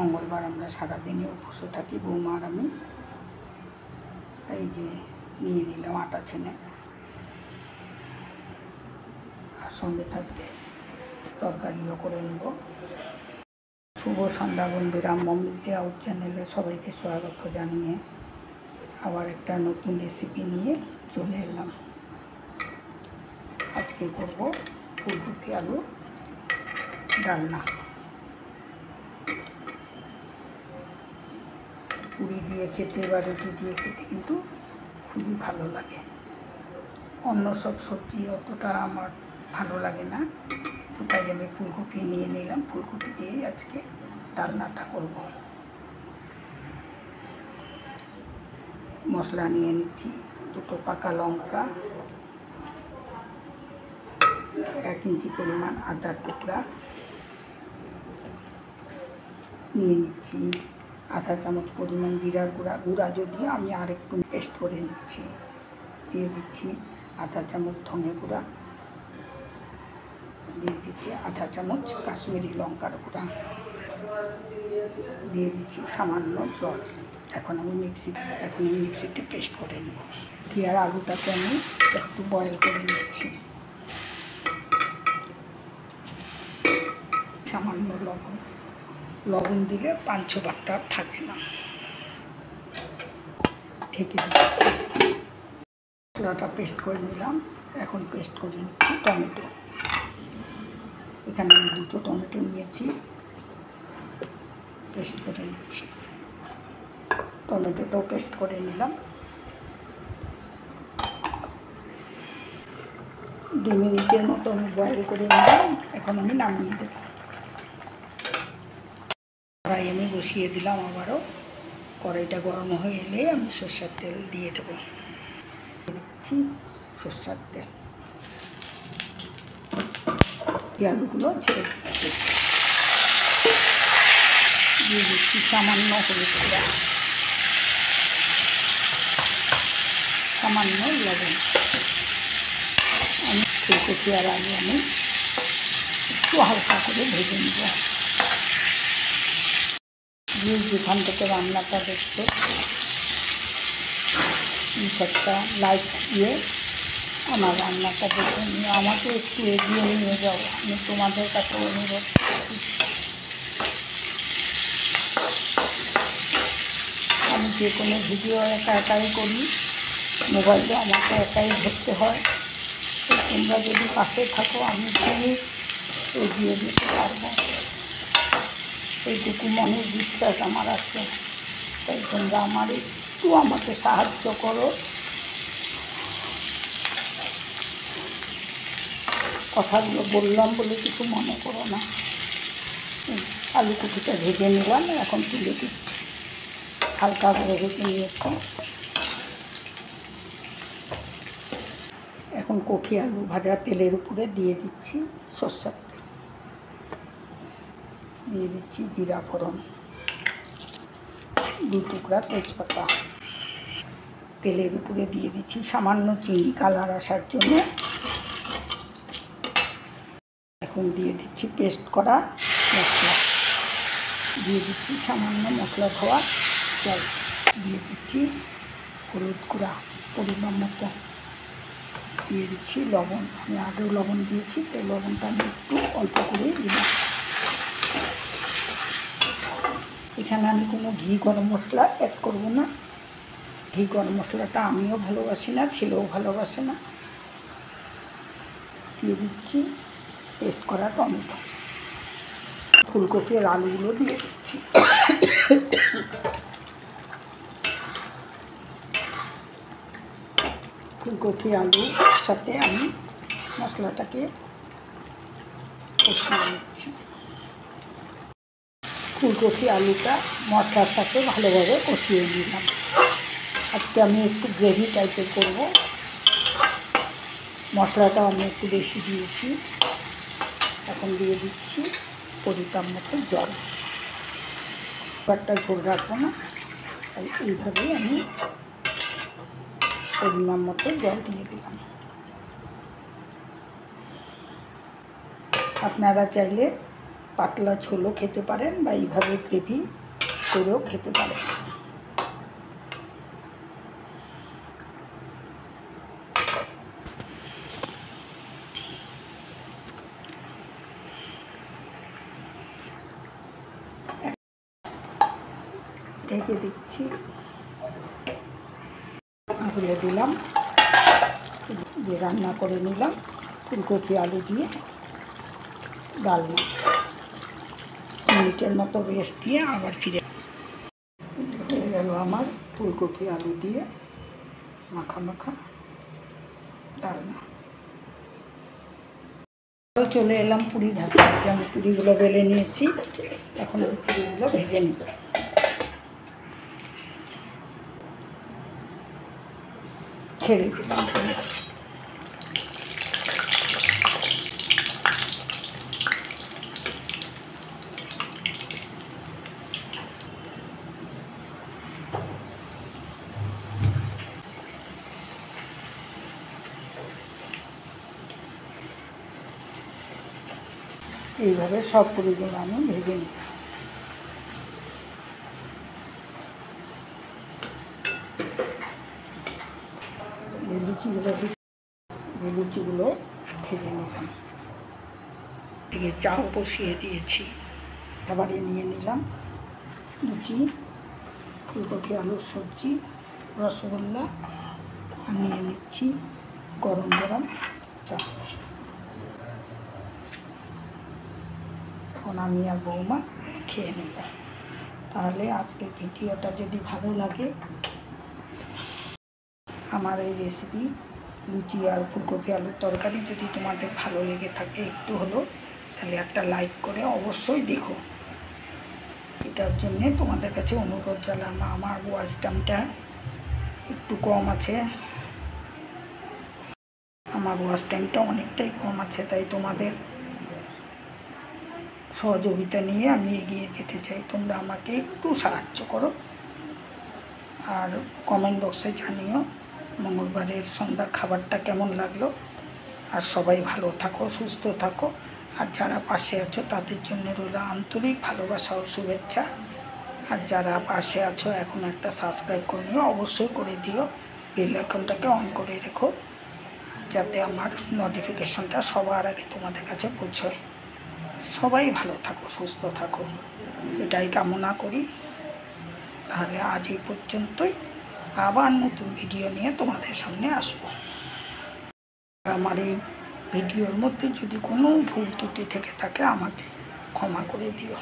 মঙ্গলবার আমরা সারাদিনে উপোসে থাকি, বৌমা আর আমি। এই যে নিয়ে নিলাম আটা ছেনে, আর সঙ্গে থাকবে তরকারিও করে নেব। শুভ সন্ধ্যা বন্ধুরা, মমিস ডে আউট চ্যানেলে সবাইকে স্বাগত জানিয়ে আবার একটা নতুন রেসিপি নিয়ে চলে এলাম। আজকে করব ফুলকপি আলু ডালনা। পুরি দিয়ে খেতে বা রুটি দিয়ে খেতে কিন্তু খুবই ভালো লাগে। অন্য সব সবজি অতটা আমার ভালো লাগে না, তো তাই আমি ফুলকপি নিয়ে নিলাম। ফুলকপি দিয়েই আজকে ডালনাটা করব। মশলা নিয়ে নিচ্ছি, 2 পাকা লঙ্কা, 1 ইঞ্চি পরিমাণ আদার টুকরা নিয়ে নিচ্ছি, আধা চামচ পরিমাণ জিরার গুঁড়া যদিও আমি আর একটু পেস্ট করে নিচ্ছি। দিয়ে দিচ্ছি আধা চামচ ধনে গুঁড়া, দিয়ে দিচ্ছি আধা চামচ কাশ্মীরি লঙ্কার গুঁড়া, দিয়ে দিচ্ছি সামান্য জল। এখন আমি মিক্সিতে পেস্ট করে নেব। আর আলুটাকে আমি একটু বয়েল করে নিচ্ছি। সামান্য লবণ দিলে পাঁচ ভাগটা থাকে না। ঢেকে দিচ্ছি। মশলাটা পেস্ট করে নিলাম। এখন পেস্ট করে নিচ্ছি টমেটো। এখানে আমি 2 টমেটো নিয়েছি, পেস্ট করে নিচ্ছি। টমেটোটাও পেস্ট করে নিলাম। 2 মিনিটের মতো আমি বয়েল করে নিলাম। এখন আমি নামিয়ে দেব। কড়াই আমি বসিয়ে দিলাম আবারও। কড়াইটা গরম হয়ে এলে আমি সরষের তেল দিয়ে দেবো। দিচ্ছি সরষের তেল। আলুগুলো ছেড়ে দিচ্ছি। দিয়ে দিচ্ছি সামান্য হলুদ গুঁড়া, সামান্য লবণ। আমি ফুলকপি আর আলু আমি একটু হালকা করে ভেজে নেব। দিয়ে যেখান থেকে রান্নাটা দেখতে একটা লাইট দিয়ে আমার রান্নাটা দেখে নিয়ে আমাকে একটু এগিয়ে নিয়ে যাও। আমি তোমাদের কাছে অনুরোধ করছি। আমি যে কোনো ভিডিও একাই করি, মোবাইলে আমাকে একাই ধরতে হয়। তো তোমরা যদি পাশে থাকো আমি খুবই এগিয়ে যেতে পারবো, এইটুকু মনের বিশ্বাস আমার আছে। তাই তোমরা একটু আমাকে সাহায্য করো। কথাগুলো বললাম বলে কিছু মনে করো না। আলু কুচিটা ভেজে নিলাম, এখন তুলে দিচ্ছি। হালকা করে ভেজে নিয়েছি। এখন কপি আলু ভাজা তেলের উপরে দিয়ে দিচ্ছি সরষের তেল, দিয়ে দিচ্ছি জিরা ফোড়ন, 2 টুকরা তেজপাতা। তেলের উপরে দিয়ে দিচ্ছি সামান্য চিনি কালার আসার জন্য। এখন দিয়ে দিচ্ছি পেস্ট করা মশলা, দিয়ে দিচ্ছি সামান্য মশলা ধোয়া জল, দিয়ে দিচ্ছি হলুদ গুঁড়া পরিমাণ মতো, দিয়ে দিচ্ছি লবণ। আমি আগেও লবণ দিয়েছি, তাই লবণটা আমি একটু অল্প করে দিলাম। এখানে আমি কোনো ঘি গরম মশলা অ্যাড করব না। ঘি গরম মশলাটা আমিও ভালোবাসি না, ছেলেও ভালোবাসে না। দিয়ে দিচ্ছি পেস্ট করা টমেটো। ফুলকপি আর আলুগুলো দিয়ে দিচ্ছি। ফুলকপি আলুর সাথে আমি মশলাটাকে কষিয়ে নিচ্ছি। ফুলকপি আলুটা মশলার সাথে ভালোভাবে কষিয়ে নিলাম। আজকে আমি একটু গ্রেভি টাইপের করব। মশলাটাও আমি একটু বেশি দিয়েছি। এখন দিয়ে দিচ্ছি পরিমাণ মতো জল। একটা ঝোল রাখবো না, তাই এইভাবেই আমি পরিমাণ মতো জল দিয়ে দিলাম। আপনারা চাইলে পাতলা ঝোলও খেতে পারেন বা এইভাবে গ্রেভি করেও খেতে পারেন। ঢেকে দিচ্ছি, খুলে দিলাম, দিয়ে রান্না করে নিলাম ফুলকপি আলু দিয়ে ডালনা। মিনিটের মতো রেস্ট দিয়ে আবার ফিরে হয়ে গেল আমার ফুলকপি আলু দিয়ে মাখা মাখা ডালনা। চলে এলাম পুরি ভাজা। আমি পুরিগুলো বেলে নিয়েছি, এখন আমি পুরিগুলো ভেজে নিব। ছেড়ে দিলাম এইভাবে সব পুরিগুলো আমি ভেজে নিই। লুচিগুলো ভেজে নিলাম। এদিকে চাও বসিয়ে দিয়েছি, খাবারে নিয়ে নিলাম লুচি, ফুলকপি আলুর সবজি, রসগোল্লা, আর নিয়ে নিচ্ছি গরম গরম চা। এখন আমি আর বৌমা খেয়ে নেব। তাহলে আজকের ভিডিওটা যদি ভালো লাগে, আমার এই রেসিপি লুচি আর ফুলকপি আলুর তরকারি যদি তোমাদের ভালো লেগে থাকে একটু হলো, তাহলে একটা লাইক করে অবশ্যই দেখো। এটার জন্যে তোমাদের কাছে অনুরোধ জানালাম। আমার ওয়াচ টাইমটা একটু কম আছে, আমার ওয়াচ টাইমটা অনেকটাই কম আছে, তাই তোমাদের সহযোগিতা নিয়ে আমি এগিয়ে যেতে চাই। তোমরা আমাকে একটু সাহায্য করো, আর কমেন্ট বক্সে জানিও মঙ্গলবারের সন্ধ্যার খাবারটা কেমন লাগলো। আর সবাই ভালো থাকো, সুস্থ থাকো, আর যারা পাশে আছো তাদের জন্য রইল আন্তরিক ভালোবাসা ও শুভেচ্ছা। আর যারা পাশে আছো এখন একটা সাবস্ক্রাইব করে নিও, অবশ্যই করে দিও। বেল আইকনটাকে অন করে রেখো, যাতে আমার নোটিফিকেশনটা সবার আগে তোমাদের কাছে পৌঁছয়। সবাই ভালো থাকো, সুস্থ থাকো, এটাই কামনা করি। তাহলে আজ এই পর্যন্তই, আবার নতুন ভিডিও নিয়ে তোমাদের সামনে আসবো। আমার এই ভিডিওর মধ্যে যদি কোনো ভুল ত্রুটি থেকে থাকে আমাকে ক্ষমা করে দিও।